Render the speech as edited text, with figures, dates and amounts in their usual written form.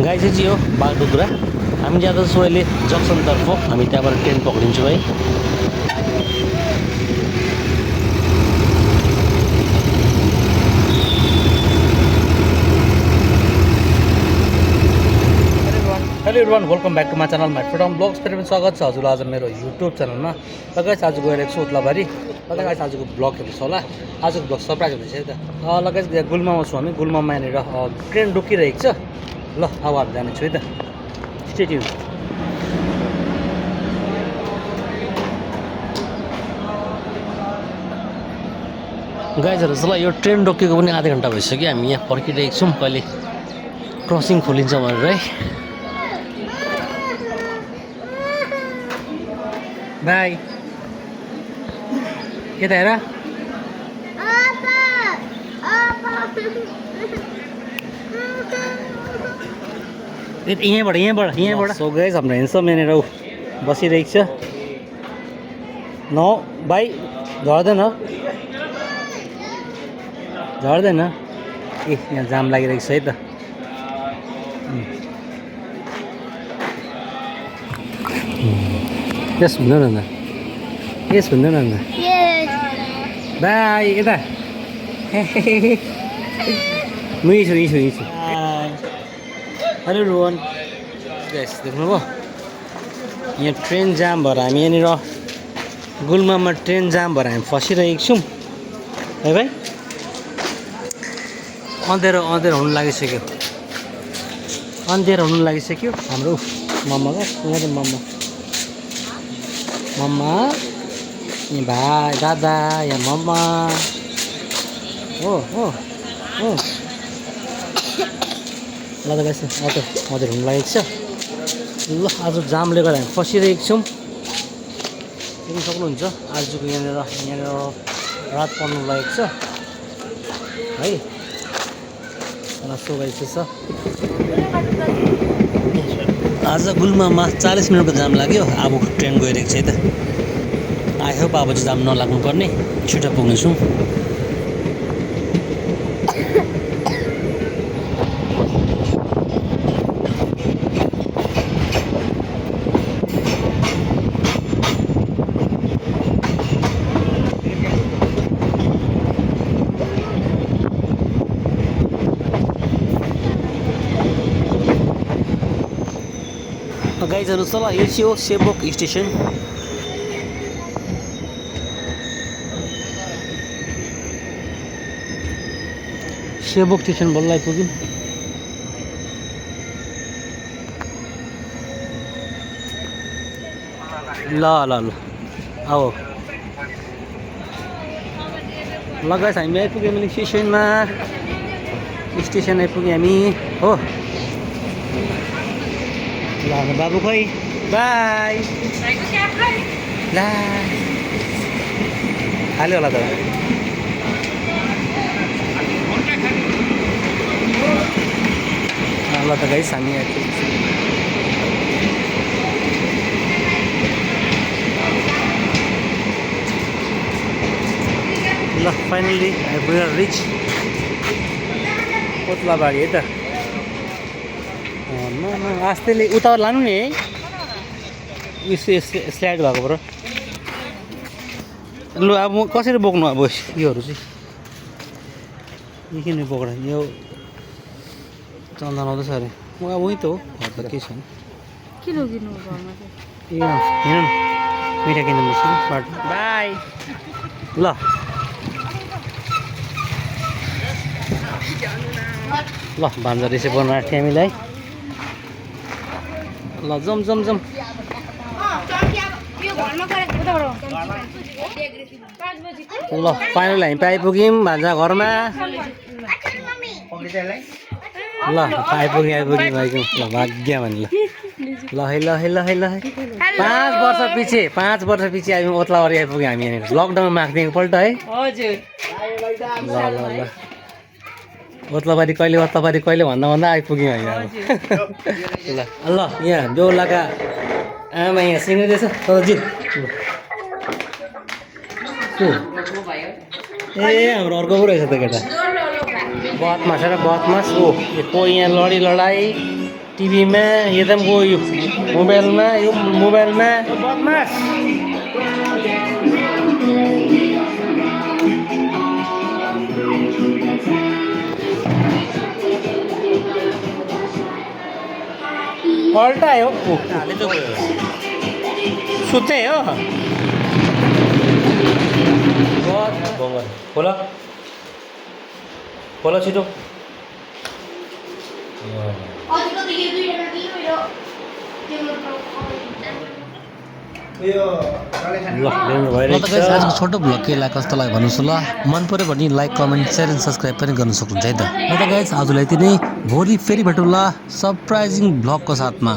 गाई चाहिँ हो बागडोग्रा हामी जाँदैछौँ अहिले जक्सनतर्फ हामी त्यहाँबाट ट्रेन पक्रिन्छौँ है hello everyone welcome back to my channel my freedom blogs फेरि पनि स्वागत छ हजुरलाई आज मेरो युट्युब च्यानलमा ल गाइस आज गइरहेको छु ओद्लाबारी ल गाइस आजको ब्लग हेर्नुहोस् होला आजको ब्लग सरप्राइज हुनेछ है त ल गाइस गुल्मामा छु हामी गुल्मामा यहाँनिर ट्रेन रोकिरहेको छ ल अब हामी जानेछु है त स्टे ट्युन गाइजहरू ल यो ट्रेन रोकेको पनि आधा घन्टा भइसक्यो हामी यहाँ पर्खिरहेको छौँ कहिले क्रसिङ खोलिन्छ भनेर है बाई यता हेर यहाँबाट सो गाइस हाम्रो हेन्सम यहाँनिर बसिरहेको छ न भाइ झर्दैन ए यहाँ जाम लागिरहेको छ है त यस हुँदैन न यस हुँदैन न बाई यता यहीँ छु हेलो रोहन यस देख्नुभयो यहाँ ट्रेन जाम भएर हामी यहाँनिर गुल्मामा ट्रेन जाम भएर हामी फसिरहेको छौँ है भाइ अँध्यारो हुनु लागिसक्यो हाम्रो मम्माको यहाँ त मम्मा भाइ दादा यहाँ मम्मा हो ल त गाइस अँध्यारो हुनु लागेको छ ल आज जामले गर्दा हामी फसिरहेको छौँ देख्न सक्नुहुन्छ आजको यहाँनिर रात पर्नु लागेको छ है सो गाइस छ आज गुल्मामा 40 मिनटको जाम लाग्यो अब ट्रेन गइरहेको छ है त आई होप अब चाहिँ जाम नलाग्नु पर्ने छिटो पुग्नेछौँ गाइजहरू ल यो चाहिँ हो सेबोक स्टेसन बल्ल आइपुग्यौँ ल अब ल गाइस हामी आइपुग्यौँ मैले स्टेसन आइपुग्यौँ हामी हो ल बाबु खोइ बाई ल हाल्यो होला त ल त गाइस हामी ल finally we are reach Odlabari है त आस्तेले उता लानु नि है उस स्लाइड भएको पऱ्यो लु अब म कसरी बोक्नु अब योहरू चाहिँ किन बोक्नु यो चन्दन आउँदैछ अरे म अब उहीँ त हो घर त केही छैन हिँड न मिठा किन्नु बाटो बाई ल भान्जा रिसिभ गर्नु आँट्यो हामीलाई ल जम ल फाइनल हामी आइपुग्यौँ भान्जा घरमा ल आइपुग्यौँ भाइको ल भाग्य भन्नु ल 5 वर्ष पछि हामी ओद्लाबारी आइपुग्यौँ हामी यहाँनिर लकडाउनमा आएको थियौँ एकपल्ट है ल ओद्लाबारी कहिले भन्दा आइपुग्यौँ हामी ल यहाँ बेहुलाका आमा यहाँ सिँगाइरहेछ जिउ ए हाम्रो अर्को पो रहेछ त केटा बदमाश है बदमाश ओ ये कोई यहाँ लड़ी लड़ाई टीवी में एकदम वो मोबाइल में बदमाश पल्टायो सुते हो खोला खोला छिटो आजको छोटो भ्लग के लाग्यो कस्तो लाग्यो भन्नुहोस् ल मन पऱ्यो भने like comment share and subscribe पनि गर्न सक्नुहुन्छ है त गाइस आजलाई यति नै भोलि फेरि भेटौँला सरप्राइजिङ भ्लगको साथमा